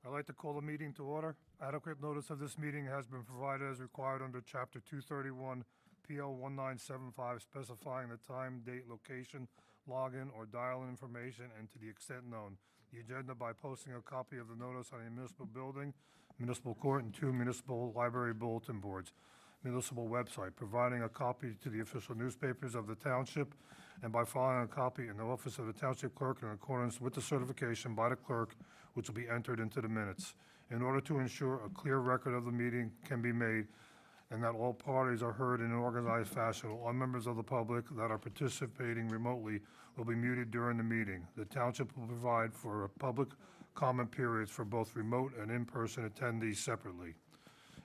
I'd like to call the meeting to order. Adequate notice of this meeting has been provided as required under Chapter 231, PL 1975, specifying the time, date, location, login, or dial-in information, and to the extent known. The agenda by posting a copy of the notice on a municipal building, municipal court, and 2 municipal library bulletin boards, municipal website, providing a copy to the official newspapers of the township, and by filing a copy in the office of the township clerk in accordance with the certification by the clerk, which will be entered into the minutes. In order to ensure a clear record of the meeting can be made and that all parties are heard in an organized fashion, all members of the public that are participating remotely will be muted during the meeting. The township will provide for public comment periods for both remote and in-person attendees separately.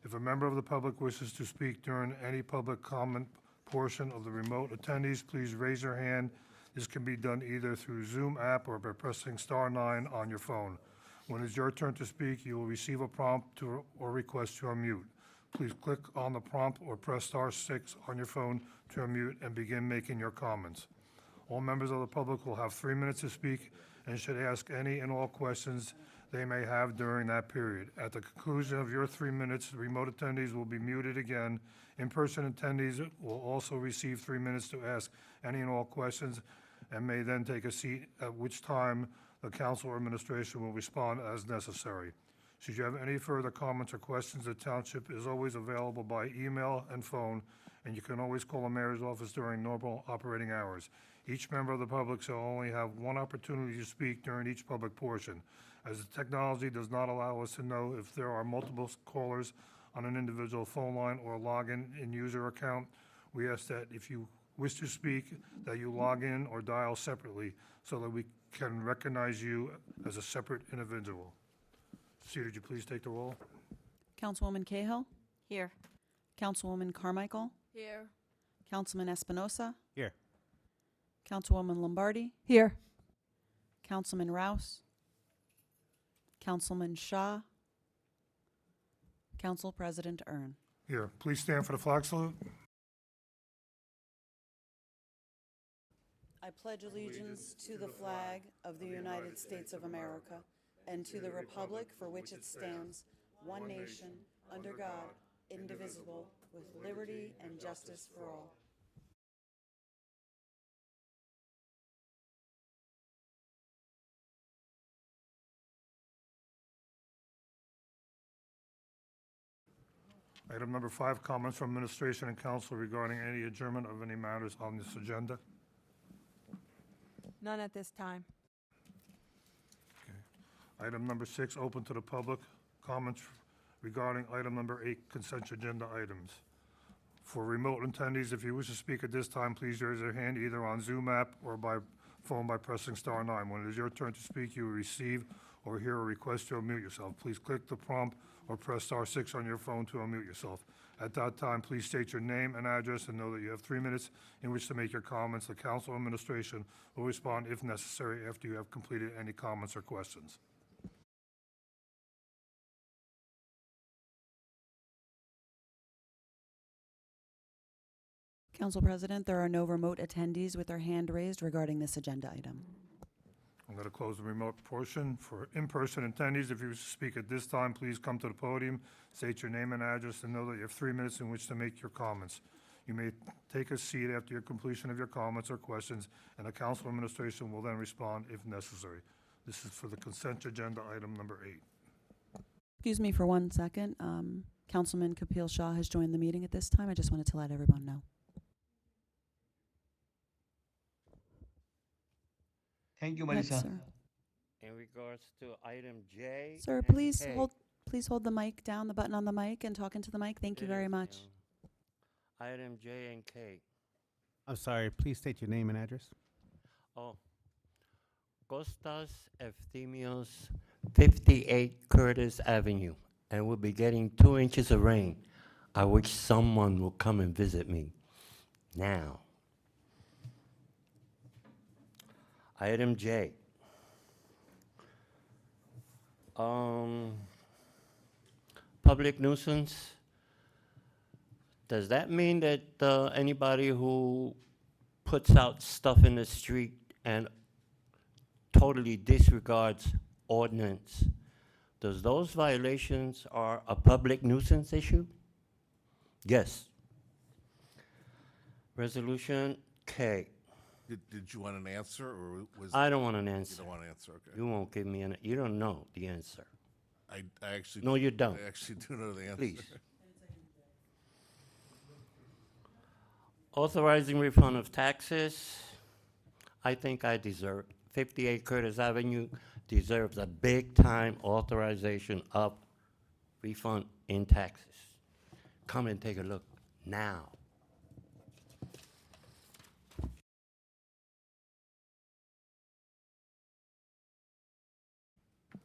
If a member of the public wishes to speak during any public comment portion of the remote attendees, please raise your hand. This can be done either through Zoom app or by pressing *9 on your phone. When it's your turn to speak, you will receive a prompt or request to unmute. Please click on the prompt or press *6 on your phone to unmute and begin making your comments. All members of the public will have 3 minutes to speak and should ask any and all questions they may have during that period. At the conclusion of your 3 minutes, remote attendees will be muted again. In-person attendees will also receive 3 minutes to ask any and all questions and may then take a seat, at which time the council or administration will respond as necessary. Should you have any further comments or questions, the township is always available by email and phone, and you can always call the mayor's office during normal operating hours. Each member of the public shall only have one opportunity to speak during each public portion. As the technology does not allow us to know if there are multiple callers on an individual phone line or login in user account, we ask that if you wish to speak, that you log in or dial separately so that we can recognize you as a separate individual. Sue, would you please take the roll? Councilwoman Cahill? Here. Councilwoman Carmichael? Here. Councilman Espinosa? Here. Councilwoman Lombardi? Here. Councilman Rouse? Councilman Shaw? Council President Ern. Here, please stand for the flag salute. I pledge allegiance to the flag of the United States of America and to the republic for which it stands, one nation, under God, indivisible, with liberty and justice for all. Item number 5, comments from administration and council regarding any adjournment of any matters on this agenda. None at this time. Item number 6, open to the public. Comments regarding item number 8, consent agenda items. For remote attendees, if you wish to speak at this time, please raise your hand either on Zoom app or by phone by pressing *9. When it is your turn to speak, you will receive or hear a request to unmute yourself. Please click the prompt or press *6 on your phone to unmute yourself. At that time, please state your name and address and know that you have 3 minutes in which to make your comments. The council administration will respond if necessary after you have completed any comments or questions. Council President, there are no remote attendees with their hand raised regarding this agenda item. I'm going to close the remote portion. For in-person attendees, if you wish to speak at this time, please come to the podium, state your name and address, and know that you have 3 minutes in which to make your comments. You may take a seat after your completion of your comments or questions, and the council administration will then respond if necessary. This is for the consent agenda item number 8. Excuse me for 1 second. Councilman Kapil Shah has joined the meeting at this time. I just wanted to let everyone know. Thank you, Yes, Marisa. sir. In regards to item J. Sir, and please K. hold the mic down, the button on the mic, and talk into the mic. Thank you It very is, much. Item J and K. I'm sorry, please state your name and address. Oh. Costas Efthymios, 58 Curtis Avenue, and we'll be getting 2 inches of rain. I wish someone will come and visit me now. Item J. Public nuisance. Does that mean that anybody who puts out stuff in the street and totally disregards ordinance Does those violations are a public nuisance issue? Yes. Resolution K. Did you want an answer, or was? I don't want an You answer. don't want an answer, okay. You won't give me an, you don't know the answer. I actually. No, you don't. I actually do know the answer. Please. Authorizing refund of taxes. I think I deserve, 58 Curtis Avenue deserves a big-time authorization of refund in taxes. Come and take a look now.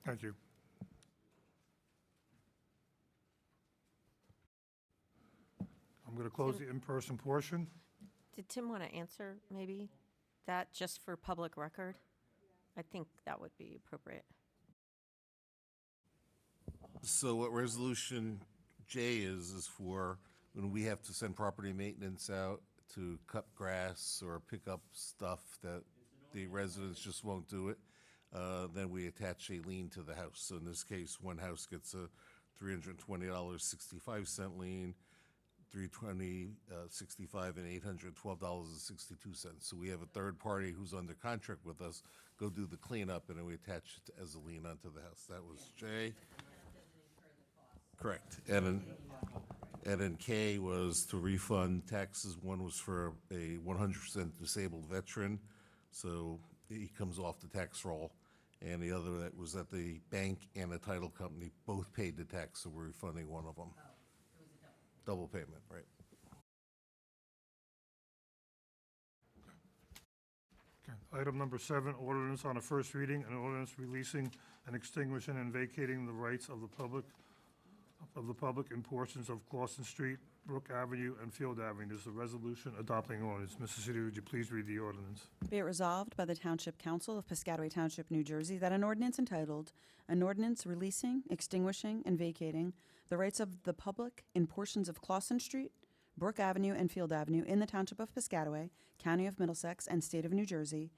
Thank you. I'm going to close the in-person portion. Did Tim want to answer maybe that just for public record? I think that would be appropriate. So what resolution J is for when we have to send property maintenance out to cut grass or pick up stuff that the residents just won't do it, then we attach a lien to the house. So in this case, one house gets a $320.65 lien, $320.65 and $812.62. So we have a third party who's under contract with us go do the cleanup, and then we attach it as a lien onto the house. That was J. Correct. And then K was to refund taxes. One was for a 100% disabled veteran, so he comes off the tax roll. And the other that was that the bank and the title company both paid the tax, so we're refunding one of them. Double payment, right? Okay. Item number 7, ordinance on a first reading, an ordinance releasing and extinguishing and vacating the rights of the public in portions of Clawson Street, Brook Avenue, and Field Avenue. This is a resolution adopting ordinance. Mrs. City, would you please read the ordinance? Be it resolved by the Township Council of Piscataway Township, New Jersey, that an ordinance entitled, "An Ordinance Releasing, Extinguishing, and Vacating the Rights of the Public in Portions of Clawson Street, Brook Avenue, and Field Avenue in the Township of Piscataway, County of Middlesex, and State of New Jersey,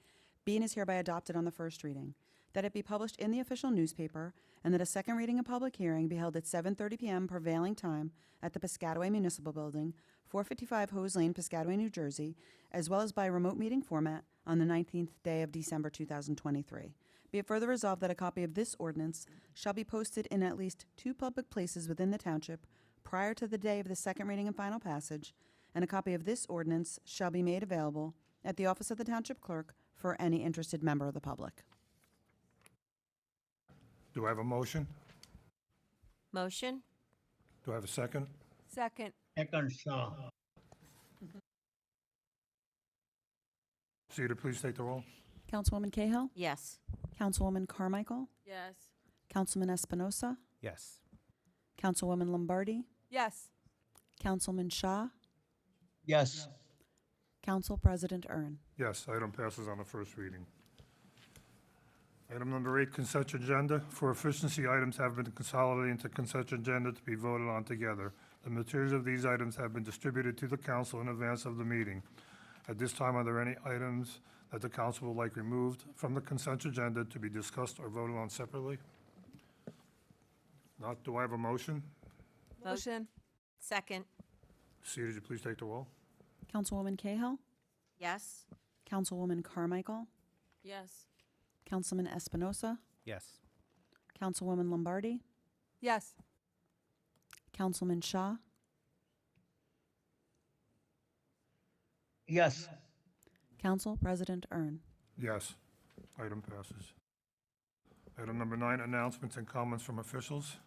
be and is hereby adopted on the first reading, that it be published in the official newspaper, and that a second reading and public hearing be held at 7:30 p.m. prevailing time at the Piscataway Municipal Building, 455 Hose Lane, Piscataway, New Jersey, as well as by remote meeting format on the 19th day of December 2023. Be it further resolved that a copy of this ordinance shall be posted in at least 2 public places within the township prior to the day of the second reading and final passage, and a copy of this ordinance shall be made available at the office of the township clerk for any interested member of the public. Do I have a motion? Motion? Do I have a second? Second. Second Shaw. Cedar, please take the roll. Councilwoman Cahill? Yes. Councilwoman Carmichael? Yes. Councilman Espinosa? Yes. Councilwoman Lombardi? Yes. Councilman Shaw? Yes. Council President Ern. Yes, item passes on the first reading. Item number 8, consent agenda. For efficiency, items have been consolidated into consent agenda to be voted on together. The materials of these items have been distributed to the council in advance of the meeting. At this time, are there any items that the council would like removed from the consent agenda to be discussed or voted on separately? Not, do I have a motion? Motion. Second? Cedar, would you please take the roll? Councilwoman Cahill? Yes. Councilwoman Carmichael? Yes. Councilman Espinosa? Yes. Councilwoman Lombardi? Yes. Councilman Shaw? Yes. Council President Ern. Yes, item passes. Item number 9, announcements and comments from officials.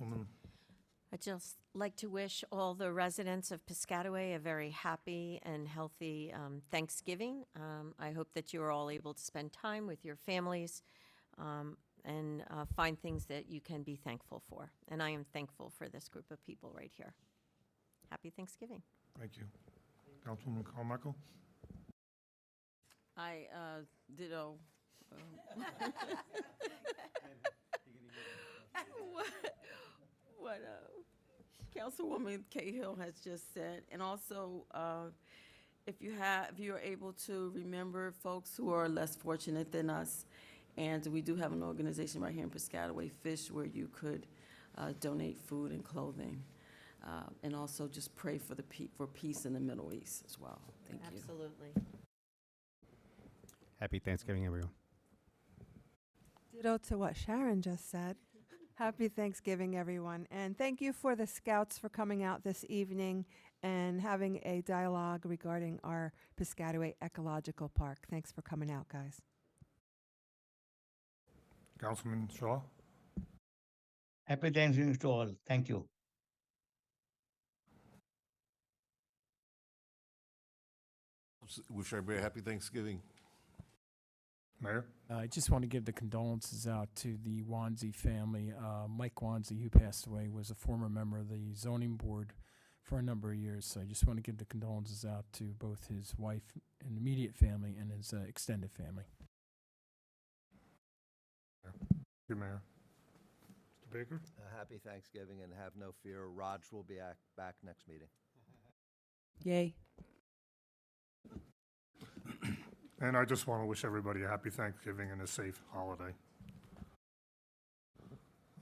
Councilwoman, I'd just like to wish all the residents of Piscataway a very happy and healthy Thanksgiving. I hope that you are all able to spend time with your families and find things that you can be thankful for. And I am thankful for this group of people right here. Happy Thanksgiving. thank you. Councilwoman Carmichael? I ditto. What Councilwoman Cahill has just said, and also if you're able to remember folks who are less fortunate than us, And we do have an organization right here in Piscataway, Fish, where you could donate food and clothing. And also just pray for for peace in the Middle East as well. Thank you. Absolutely. Happy Thanksgiving, everyone. Ditto to what Sharon just said. Happy Thanksgiving, everyone. And thank you for the Scouts for coming out this evening and having a dialogue regarding our Piscataway Ecological Park. Thanks for coming out, guys. Councilman Shaw? Happy Thanksgiving to all. Thank you. Wish everybody a happy Thanksgiving. Mayor? I just want to give the condolences out to the Wanzi family. Mike Wanzi, who passed away, was a former member of the zoning board for a number of years. So I just want to give the condolences out to both his wife and immediate family and his extended family. Thank you, Mayor. Mr. Baker? Happy Thanksgiving, and have no fear, Raj will be back next meeting. Yay. And I just want to wish everybody a happy Thanksgiving and a safe holiday.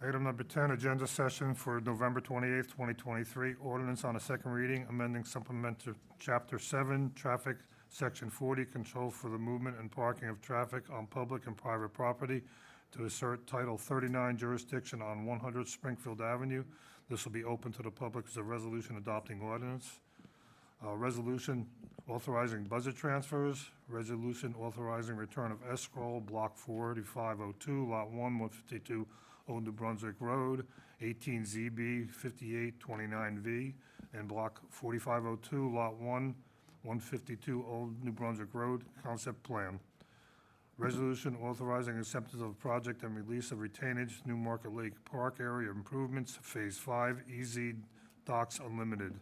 Item number 10, agenda session for November 28th, 2023. Ordinance on a second reading, amending supplement to Chapter 7, Traffic, Section 40, Control for the Movement and Parking of Traffic on Public and Private Property to assert Title 39 jurisdiction on 100 Springfield Avenue. This will be open to the public as a resolution adopting ordinance. Resolution authorizing budget transfers, resolution authorizing return of escrow, Block 4502, Lot 1, 152 Old New Brunswick Road, 18 ZB 5829V, and Block 4502, Lot 1, 152 Old New Brunswick Road, concept plan. Resolution authorizing acceptance of project and release of retainage, New Market Lake Park Area Improvements, Phase 5, EZ Docks Unlimited.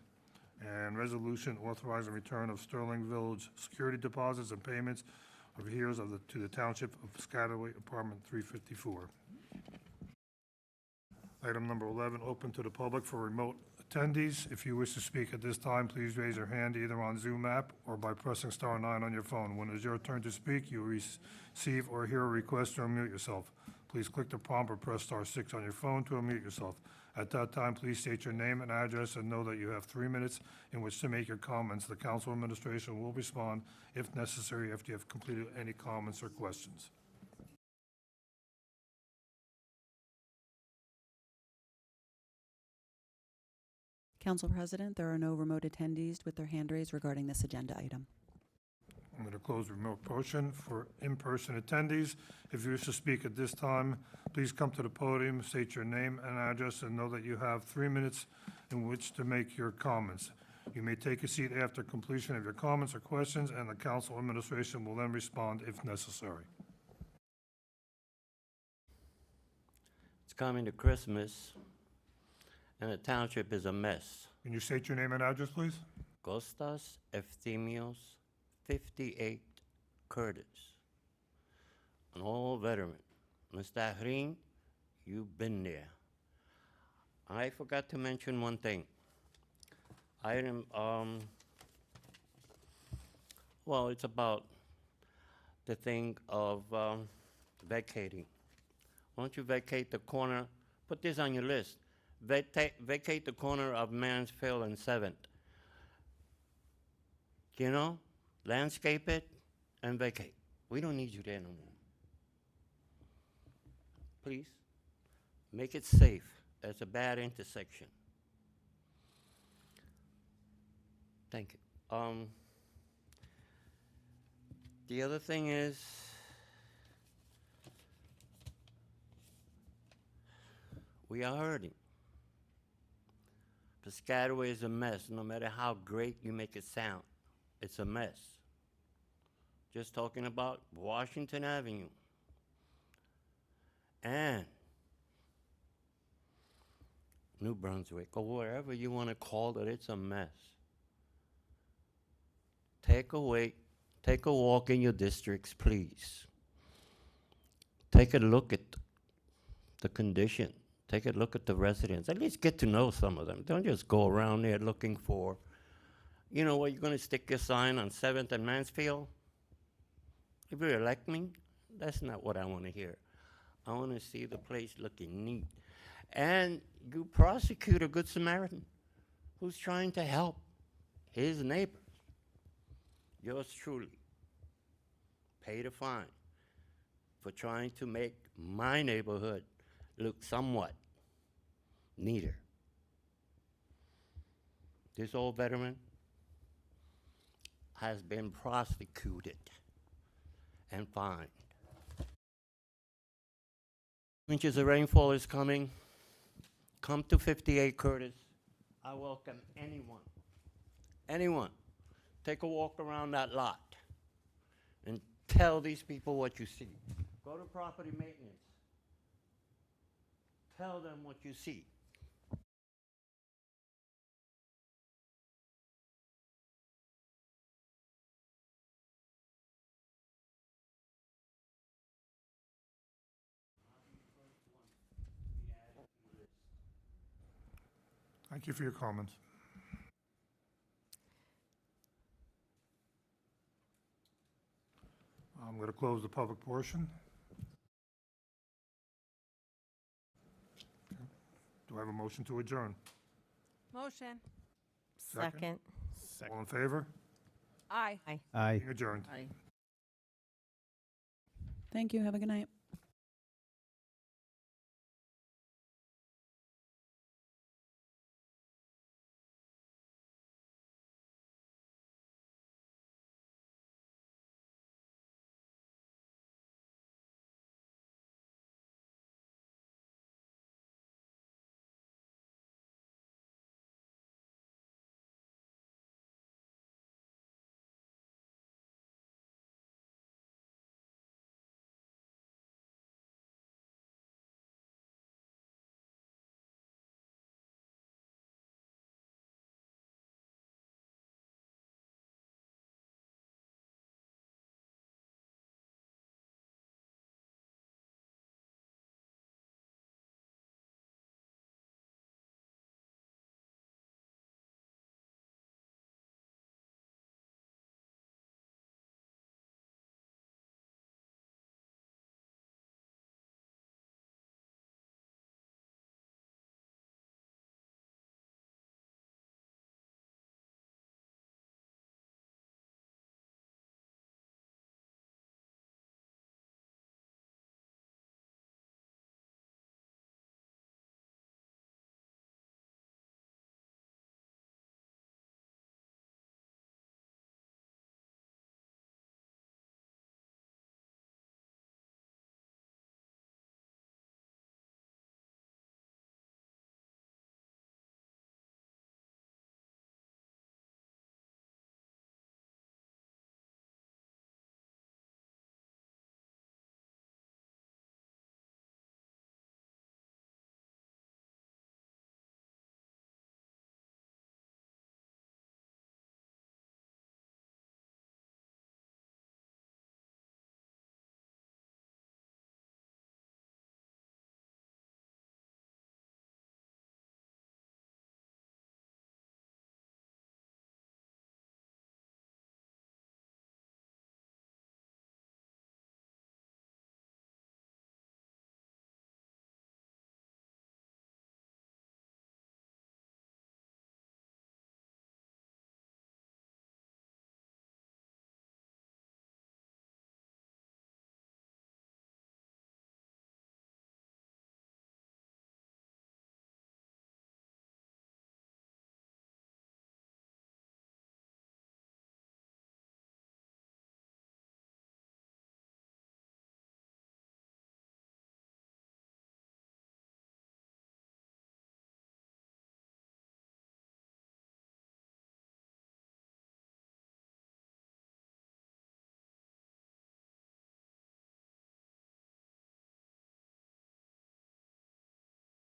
And resolution authorizing return of Sterling Village security deposits and payments of arrears to the Township of Piscataway, Apartment 354. Item number 11, open to the public for remote attendees. If you wish to speak at this time, please raise your hand either on Zoom app or by pressing *9 on your phone. When it is your turn to speak, you will receive or hear a request to unmute yourself. Please click the prompt or press *6 on your phone to unmute yourself. At that time, please state your name and address and know that you have 3 minutes in which to make your comments. The council administration will respond, if necessary, after you have completed any comments or questions. Council President, there are no remote attendees with their hand raised regarding this agenda item. I'm going to close remote portion for in-person attendees. If you wish to speak at this time, please come to the podium, state your name and address, and know that you have 3 minutes in which to make your comments. You may take a seat after completion of your comments or questions, and the council administration will then respond if necessary. It's coming to Christmas, and the township is a mess. Can you state your name and address, please? Costas Efthymios, 58 Curtis. An old veteran. Mr. Ahrin, you've been there. I forgot to mention one thing. Well, it's about the thing of vacating. Why don't you vacate the corner, put this on your list, vacate the corner of Mansfield and 7th. You know, landscape it and vacate. We don't need you there no more. Please, make it safe. It's a bad intersection. Thank you. The other thing is, we are hurting. Piscataway is a mess. No matter how great you make it sound, it's a mess. Just talking about Washington Avenue. And New Brunswick, or wherever you want to call it, it's a mess. Take a walk in your districts, please. Take a look at the condition. Take a look at the residents. At least get to know some of them. Don't just go around there looking for, you know what, you're going to stick your sign on 7th and Mansfield? If you elect me, That's not what I want to hear. I want to see the place looking neat. And you prosecute a Good Samaritan who's trying to help his neighbors. Yours truly paid a fine for trying to make my neighborhood look somewhat neater. This old veteran has been prosecuted and fined. Inches of rainfall is coming. Come to 58 Curtis. I welcome anyone. Anyone. Take a walk around that lot and tell these people what you see. Go to property maintenance. Tell them what you see. Thank you for your comments. I'm going to close the public portion. Okay. Do I have a motion to adjourn? Motion. Second. Second. All in favor? Aye. Aye. Aye. Adjourned. Aye. Thank you. Have a good night.